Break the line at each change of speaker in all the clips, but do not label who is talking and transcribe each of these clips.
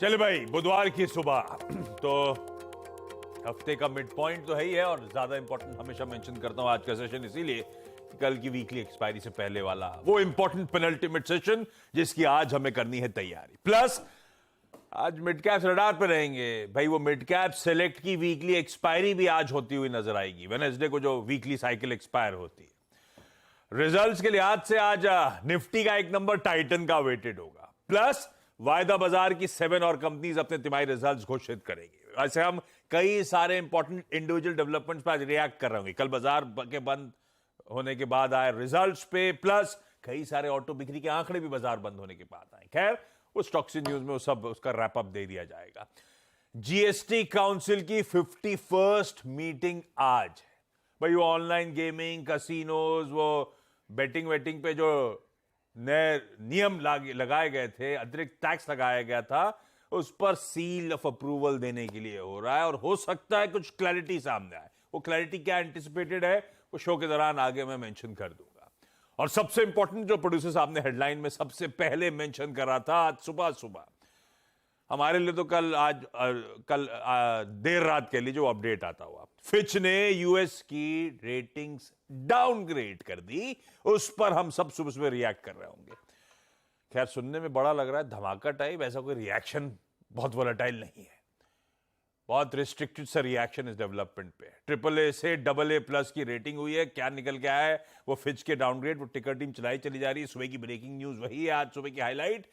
चले भाई, बुधवार की सुबह तो हफ्ते का मिड पॉइंट तो है ही है, और ज्यादा इंपॉर्टेंट हमेशा मेंशन करता हूं आज का सेशन इसलिए कि कल की वीकली एक्सपायरी से पहले वाला वो इंपॉर्टेंट पेनल्टीमेट सेशन जिसकी आज हमें करनी है तैयारी। प्लस आज मिड कैप रडार पे रहेंगे भाई। वो मिड कैप सेलेक्ट की वीकली एक्सपायरी भी आज होती हुई नजर आएगी, वेडनेसडे को जो वीकली साइकिल एक्सपायर होती है। रिजल्ट्स के लिहाज से आज निफ्टी का एक नंबर टाइटन का वेटेड होगा। प्लस वायदा बाजार की 7 और कंपनीज अपने तिमाही रिजल्ट्स घोषित करेंगी। ऐसे हम कई सारे इंपॉर्टेंट इंडिविजुअल डेवलपमेंट्स पर आज रिएक्ट कर रहे होंगे। कल बाजार के बंद होने के बाद आए रिजल्ट्स पे, प्लस कई सारे ऑटो बिक्री के आंकड़े भी बाजार बंद होने के बाद आए। खैर वो स्टॉक्स न्यूज में वो सब उसका रैप अप दे दिया जाएगा। जीएसटी काउंसिल की 51st मीटिंग आज है भाई। वो ऑनलाइन गेमिंग, कसिनोज, वो बेटिंग वेटिंग पे जो नए नियम लगाए गए थे, अतिरिक्त टैक्स लगाया गया था, उस पर सील ऑफ अप्रूवल देने के लिए हो रहा है। और हो सकता है कुछ क्लैरिटी सामने आए। वो क्लैरिटी क्या एंटिसिपेटेड है वो शो के दौरान आगे मैं मेंशन कर दूंगा। और सबसे इंपॉर्टेंट जो प्रोड्यूसर साहब ने हेडलाइन में सबसे पहले मेंशन करा था आज सुबह सुबह, हमारे लिए तो कल देर रात के लिए जो अपडेट आता हुआ, फिच ने यूएस की रेटिंग्स डाउनग्रेड कर दी, उस पर हम सब सुबह सुबह रिएक्ट कर रहे होंगे। खैर सुनने में बड़ा लग रहा है धमाका टाइप, ऐसा कोई रिएक्शन बहुत वोलेटाइल नहीं है। बहुत रिस्ट्रिक्टेड सा रिएक्शन इस डेवलपमेंट पे। AAA से AA+ की रेटिंग हुई है। क्या निकल के आया है वो फिच के डाउनग्रेड, वो टिकर टीम चलाई चली जा रही है। सुबह की ब्रेकिंग न्यूज वही है, आज सुबह की हाईलाइट।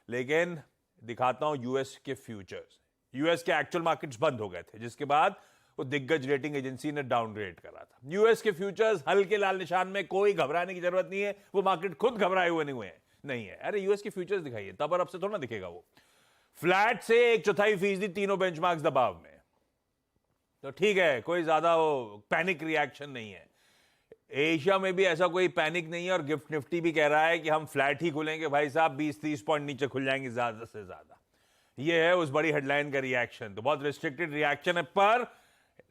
लेकिन दिखाता हूं यूएस के फ्यूचर्स। यूएस के एक्चुअल मार्केट्स बंद हो गए थे, जिसके बाद वो दिग्गज रेटिंग एजेंसी ने डाउनग्रेड करा था। यूएस के फ्यूचर्स हल्के लाल निशान में, कोई घबराने की जरूरत नहीं है। वो मार्केट खुद घबराए हुए नहीं है। अरे यूएस के फ्यूचर्स दिखाइए, तब और अब से थोड़ा ना दिखेगा वो। फ्लैट से 1/4% तीनों बेंचमार्क्स दबाव में, तो ठीक है, कोई ज्यादा वो पैनिक रिएक्शन नहीं है। एशिया में भी ऐसा कोई पैनिक नहीं है। और गिफ्ट निफ्टी भी कह रहा है कि हम फ्लैट ही खुलेंगे भाई साहब, 20-30 पॉइंट नीचे खुल जाएंगे ज्यादा से ज्यादा। ये है उस बड़ी हेडलाइन का रिएक्शन। तो बहुत रिस्ट्रिक्टेड रिएक्शन है, पर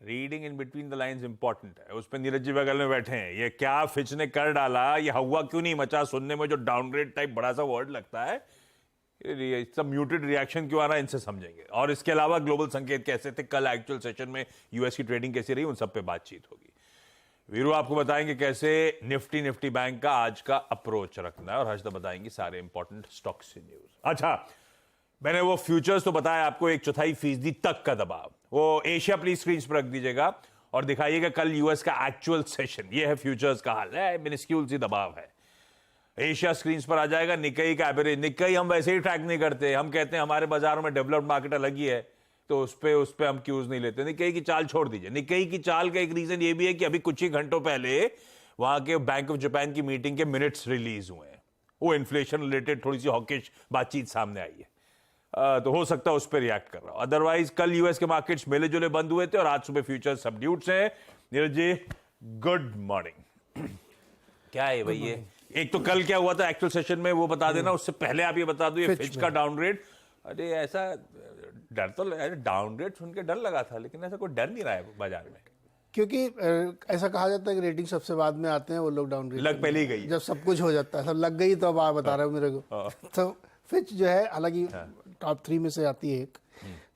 reading in between the lines important है। उस पर नीरज जी बगल में बैठे हैं। ये क्या फिच ने कर डाला, ये हवा क्यों नहीं मचा, सुनने में जो डाउनग्रेड टाइप बड़ा सा वर्ड लगता है, सब म्यूटेड रिएक्शन क्यों आ रहा है, इनसे समझेंगे। और इसके अलावा ग्लोबल संकेत कैसे थे, कल एक्चुअल सेशन में यूएस की ट्रेडिंग कैसी रही, उन सब पे बातचीत होगी। वीरू आपको बताएंगे कैसे निफ्टी बैंक का आज का अप्रोच रखना है, और हर्षद बताएंगे सारे इंपॉर्टेंट स्टॉक्स न्यूज। अच्छा, मैंने वो फ्यूचर्स तो बताया आपको, 1/4% तक का दबाव। वो एशिया प्लीज स्क्रीन पर रख दीजिएगा और दिखाइएगा कल यूएस का एक्चुअल सेशन। ये है फ्यूचर्स का हाल है, मिनिस्क्यूल सी दबाव है। एशिया स्क्रीन पर आ जाएगा निक्केई का एवरेज। निक्केई हम वैसे ही ट्रैक नहीं करते, हम कहते हैं हमारे बाजारों में डेवलप्ड मार्केट अलग ही है, तो उस पे हम क्यूज नहीं लेते। निक्केई की चाल छोड़ दीजिए। निक्केई की चाल का एक रीजन ये भी है कि अभी कुछ ही घंटों पहले वहां के बैंक ऑफ जापान की मीटिंग के मिनट्स रिलीज हुए हैं। वो इन्फ्लेशन रिलेटेड थोड़ी सी हॉकिश बातचीत सामने आई है, तो हो सकता है उस पर रिएक्ट कर रहा हूं। अदरवाइज कल यूएस के मार्केट्स मिले जुले बंद हुए थे, और आज सुबह फ्यूचर्स सबड्यूड से हैं। Neeraj ji good morning. क्या है भाई ये, एक तो कल क्या हुआ था एक्चुअल सेशन में वो बता देना, उससे पहले आप ये बता दो ये फिच का डाउनग्रेड। अरे ऐसा डर तो, डाउनग्रेड सुन के डर लगा था, लेकिन ऐसा कोई डर नहीं रहा है बाजार में,
क्योंकि ऐसा कहा जाता है कि रेटिंग सबसे बाद में आते हैं, वो लोग डाउनग्रेड
लग पहले ही गई
जब सब कुछ हो जाता है, सब लग गई। तो अब आप बता रहे हो मेरे को। तो फिच जो है, हालांकि टॉप 3 में से आती है एक,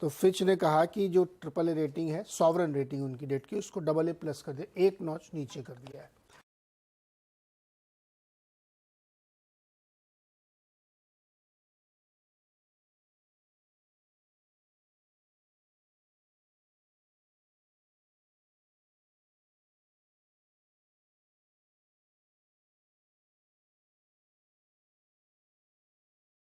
तो फिच ने कहा कि जो AAA रेटिंग है, सॉवरन रेटिंग उनकी डेट की, उसको AA+ कर दिया, एक नॉच नीचे कर दिया है।